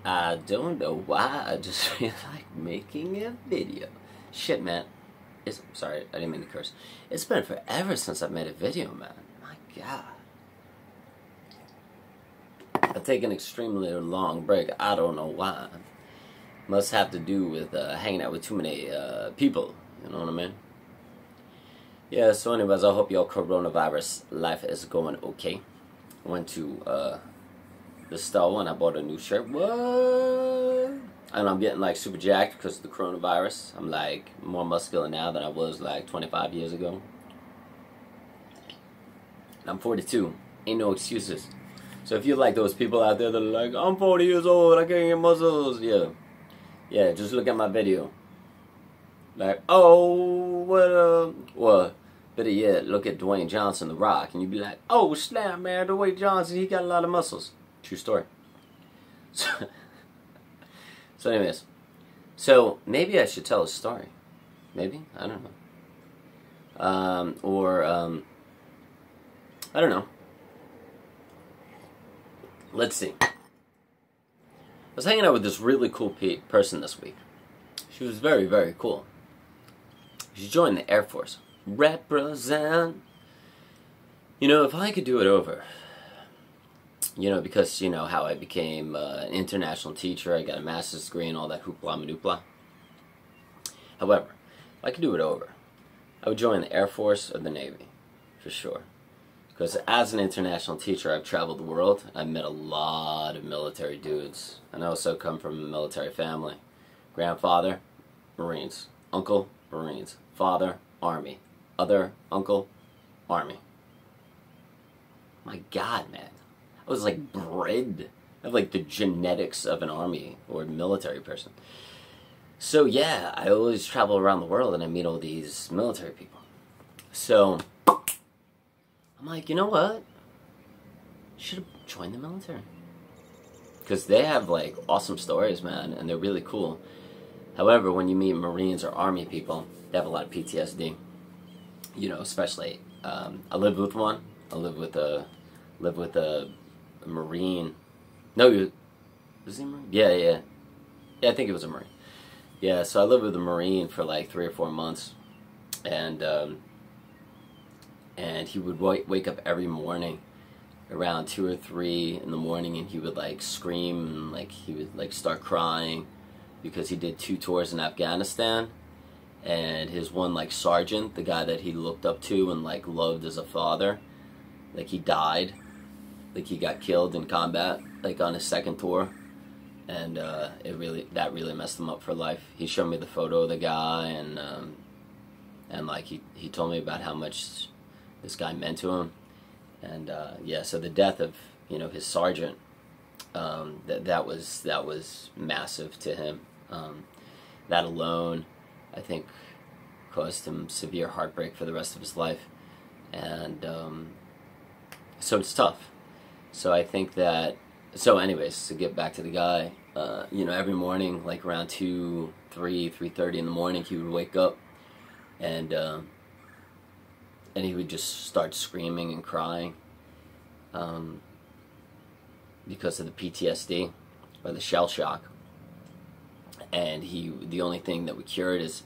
I don't know why, I just feel like making a video. Shit, man. Sorry, I didn't mean to curse. It's been forever since I made a video, man. My God. I take an extremely long break. I don't know why. Must have to do with hanging out with too many people. You know what I mean? Yeah, so anyways, I hope your coronavirus life is going okay. I went to the store and I bought a new shirt. What? And I'm getting like super jacked because of the coronavirus. I'm like more muscular now than I was like 25 years ago. I'm 42. Ain't no excuses. So if you're like those people out there that are like, I'm 40 years old, I can't get muscles. Yeah, just look at my video. Like, oh, well, better yet, look at Dwayne Johnson, The Rock, and you'd be like, oh, snap, man, Dwayne Johnson, he got a lot of muscles. True story. So anyways, so maybe I should tell a story. Maybe? I don't know. I don't know. Let's see. I was hanging out with this really cool person this week. She was very, very cool. She joined the Air Force. Represent. You know, if I could do it over, you know, because, you know, how I became an international teacher, I got a master's degree and all that hoopla madoopla. However, if I could do it over, I would join the Air Force or the Navy, for sure. Because as an international teacher, I've traveled the world. I've met a lot of military dudes. And I also come from a military family. Grandfather, Marines. Uncle, Marines. Father, Army. Other uncle, Army. My God, man. I was like bred. I have like the genetics of an Army or military person. So yeah, I always travel around the world and I meet all these military people. So I'm like, you know what? Should have joined the military. Because they have like awesome stories, man, and they're really cool. However, when you meet Marines or Army people, they have a lot of PTSD. You know, especially, I lived with one. I lived with a Marine. No, was he a Marine? Yeah, I think it was a Marine. Yeah, so I lived with a Marine for like 3 or 4 months, and he would wake up every morning around 2 or 3 in the morning, and he would like scream, and like he would like start crying because he did 2 tours in Afghanistan, and his one like sergeant, the guy that he looked up to and like loved as a father, like he died, like he got killed in combat, like on his 2nd tour, and that really messed him up for life. He showed me the photo of the guy, and like he told me about how much this guy meant to him, and yeah, so the death of, you know, his sergeant, that was massive to him. That alone, I think, caused him severe heartbreak for the rest of his life, and so it's tough. So I think that. So anyways, to get back to the guy, you know, every morning, like around 2, 3, 3:30 in the morning, he would wake up, and he would just start screaming and crying because of the PTSD or the shell shock. And the only thing that would cure it is,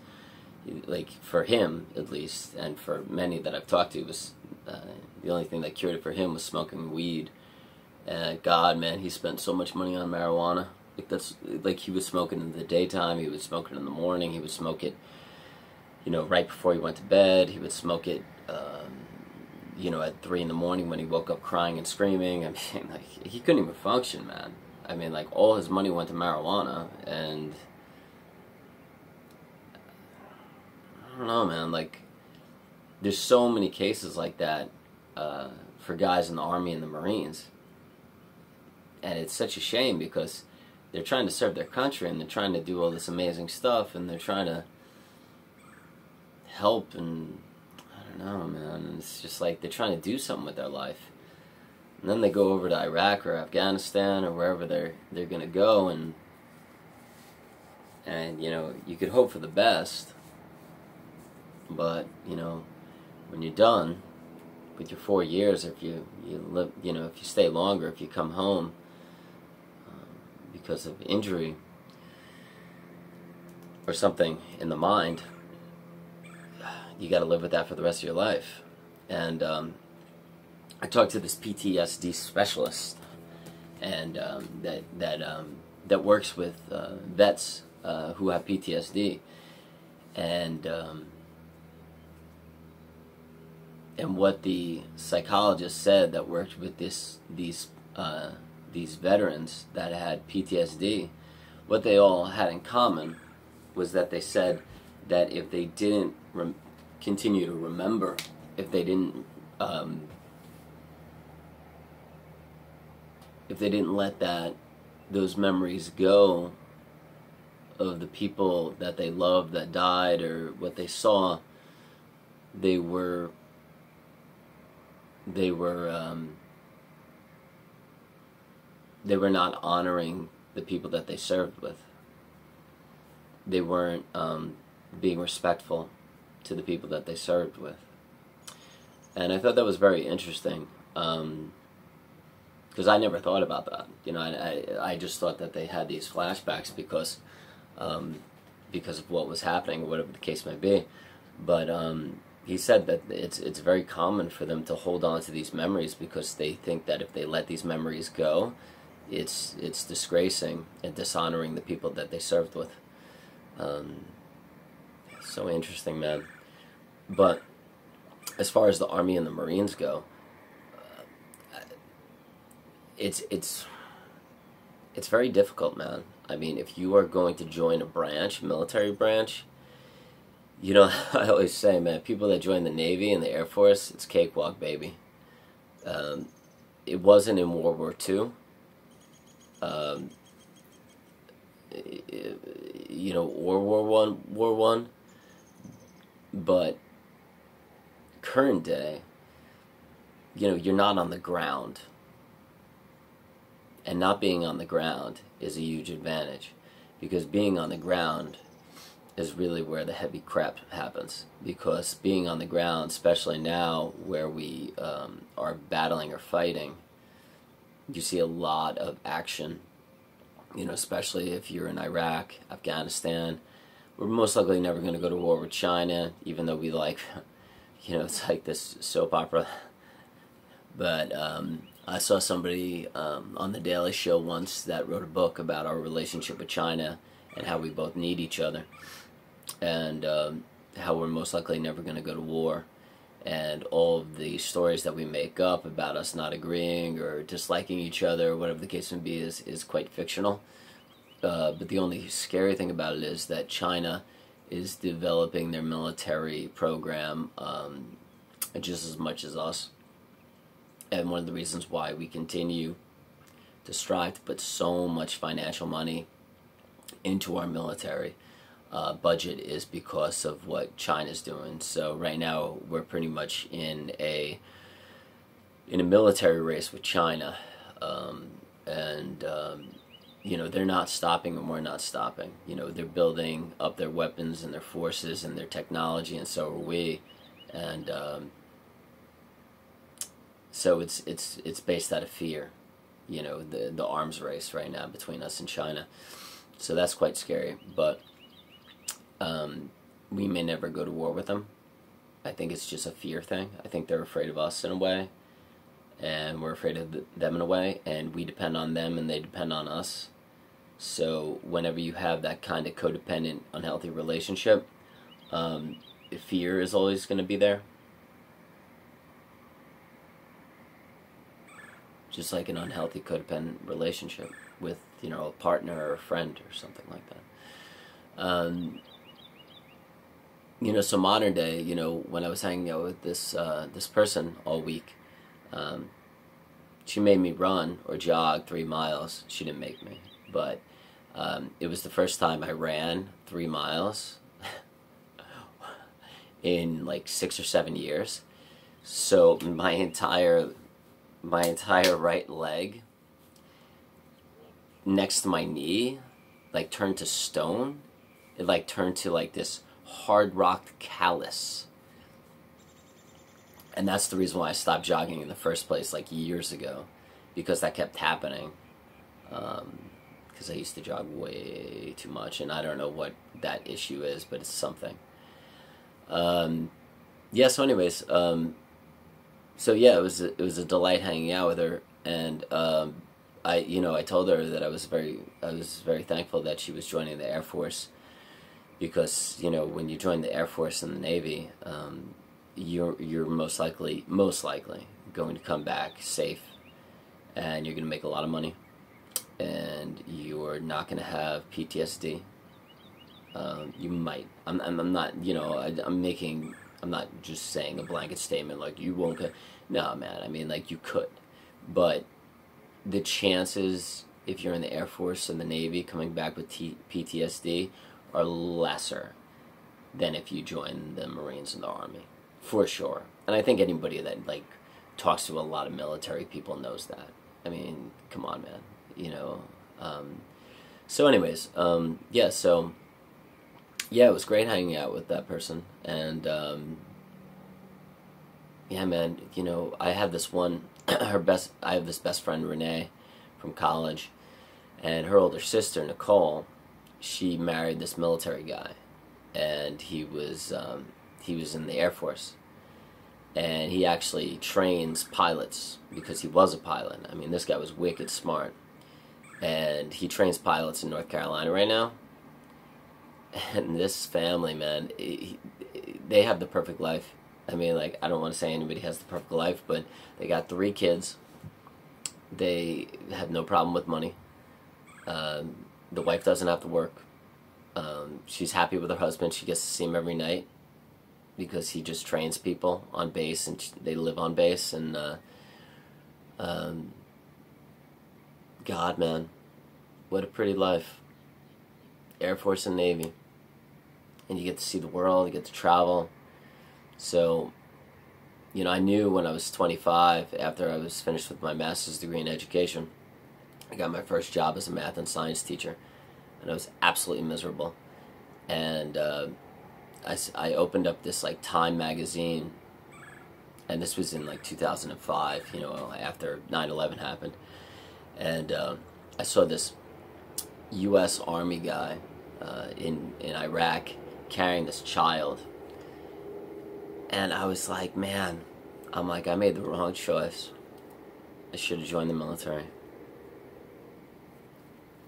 like for him at least, and for many that I've talked to, was the only thing that cured it for him was smoking weed. And God, man, he spent so much money on marijuana. Like that's like he was smoking in the daytime, he would smoke it in the morning, he would smoke it, you know, right before he went to bed. He would smoke it, you know, at 3 in the morning when he woke up crying and screaming. I mean, like, he couldn't even function, man. I mean, like, all his money went to marijuana, and I don't know, man. Like, there's so many cases like that for guys in the Army and the Marines, and it's such a shame because they're trying to serve their country and they're trying to do all this amazing stuff and they're trying to help, and I don't know, man. And it's just like they're trying to do something with their life, and then they go over to Iraq or Afghanistan or wherever they're gonna go, and you know, you could hope for the best, but you know, when you're done with your 4 years, if you live, you know, if you stay longer, if you come home, because of injury or something in the mind, you got to live with that for the rest of your life. And I talked to this PTSD specialist, and that works with vets who have PTSD, and what the psychologist said that worked with these veterans that had PTSD, what they all had in common was that they said that if they didn't continue to remember, if they didn't let those memories go of the people that they loved that died or what they saw, they were not honoring the people that they served with. They weren't being respectful to the people that they served with. And I thought that was very interesting, because I never thought about that. You know, I just thought that they had these flashbacks because of what was happening, or whatever the case may be. But he said that it's very common for them to hold on to these memories because they think that if they let these memories go, it's disgracing and dishonoring the people that they served with. So interesting, man. But as far as the Army and the Marines go, it's very difficult, man. I mean, if you are going to join a branch, military branch, you know, I always say, man, people that join the Navy and the Air Force, it's cakewalk, baby. It wasn't in World War II. You know, or War One, but current day, you know, you're not on the ground, and not being on the ground is a huge advantage, because being on the ground is really where the heavy crap happens. Because being on the ground, especially now where we are battling or fighting, you see a lot of action. You know, especially if you're in Iraq, Afghanistan. We're most likely never going to go to war with China, even though we like, you know, it's like this soap opera. But I saw somebody on the Daily Show once that wrote a book about our relationship with China and how we both need each other, and how we're most likely never going to go to war. And all of the stories that we make up about us not agreeing or disliking each other, or whatever the case may be, is quite fictional. But the only scary thing about it is that China is developing their military program just as much as us. And one of the reasons why we continue to strive to put so much financial money into our military budget is because of what China's doing. So right now we're pretty much in a military race with China, you know, they're not stopping and we're not stopping. You know, they're building up their weapons and their forces and their technology, and so are we. And so it's based out of fear. You know, the arms race right now between us and China. So that's quite scary, but we may never go to war with them. I think it's just a fear thing. I think they're afraid of us in a way, and we're afraid of them in a way, and we depend on them and they depend on us. So whenever you have that kind of codependent, unhealthy relationship, fear is always going to be there. Just like an unhealthy codependent relationship with, you know, a partner or a friend or something like that. You know, so modern day, you know, when I was hanging out with this person all week, she made me run or jog 3 miles. She didn't make me, but it was the first time I ran 3 miles in like 6 or 7 years. So my entire right leg next to my knee like turned to stone. It like turned to like this hard rock callus. And that's the reason why I stopped jogging in the first place, like years ago, because that kept happening. Because because I used to jog way too much, and I don't know what that issue is, but it's something. Yeah. So, anyways, so yeah, it was a delight hanging out with her, and I told her that I was very thankful that she was joining the Air Force, because when you join the Air Force and the Navy, you're most likely going to come back safe, and you're going to make a lot of money, and you're not going to have PTSD. You might. I'm not. I'm not just saying a blanket statement like you won't get. No, man. I mean, like, you could, but the chances, if you're in the Air Force and the Navy, coming back with PTSD are lesser than if you join the Marines and the Army, for sure. And I think anybody that talks to a lot of military people knows that. I mean, come on, man. So, anyways, yeah. So, yeah, it was great hanging out with that person, and yeah, man. I have this one, I have this best friend, Renee, from college, and her older sister, Nicole. She married this military guy, and he was in the Air Force, and he actually trains pilots because he was a pilot. I mean, this guy was wicked smart, and he trains pilots in North Carolina right now. And this family, man, they have the perfect life. I mean, like, I don't want to say anybody has the perfect life, but they got 3 kids. They have no problem with money. The wife doesn't have to work. She's happy with her husband. She gets to see him every night because he just trains people on base, and they live on base. And God, man, what a pretty life. Air Force and Navy. And you get to see the world, you get to travel. So, I knew when I was 25, after I was finished with my master's degree in education, I got my first job as a math and science teacher, and I was absolutely miserable. And I opened up this Time magazine, and this was in 2005, after 9/11 happened, and I saw this U.S. Army guy in Iraq carrying this child, and I was like, man, I made the wrong choice. I should have joined the military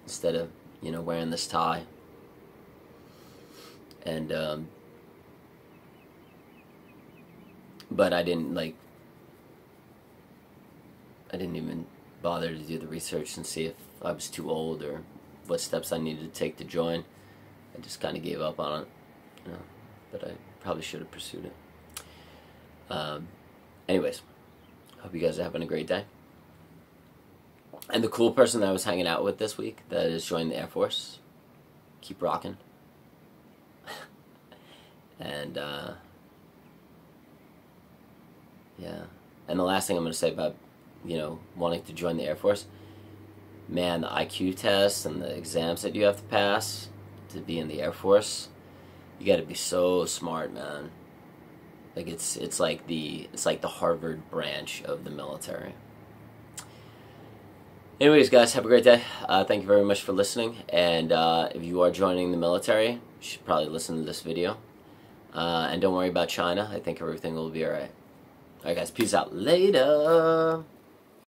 instead of wearing this tie. And but I didn't even bother to do the research and see if I was too old or what steps I needed to take to join. I just kind of gave up on it, but I probably should have pursued it. Anyways, hope you guys are having a great day. And the cool person that I was hanging out with this week that is joining the Air Force, keep rocking. And yeah. And the last thing I'm going to say about wanting to join the Air Force, man, the IQ tests and the exams that you have to pass to be in the Air Force, you got to be so smart, man. Like, it's like the Harvard branch of the military. Anyways, guys, have a great day. Thank you very much for listening. And if you are joining the military, you should probably listen to this video. And don't worry about China. I think everything will be alright. Alright, guys, peace out. Later.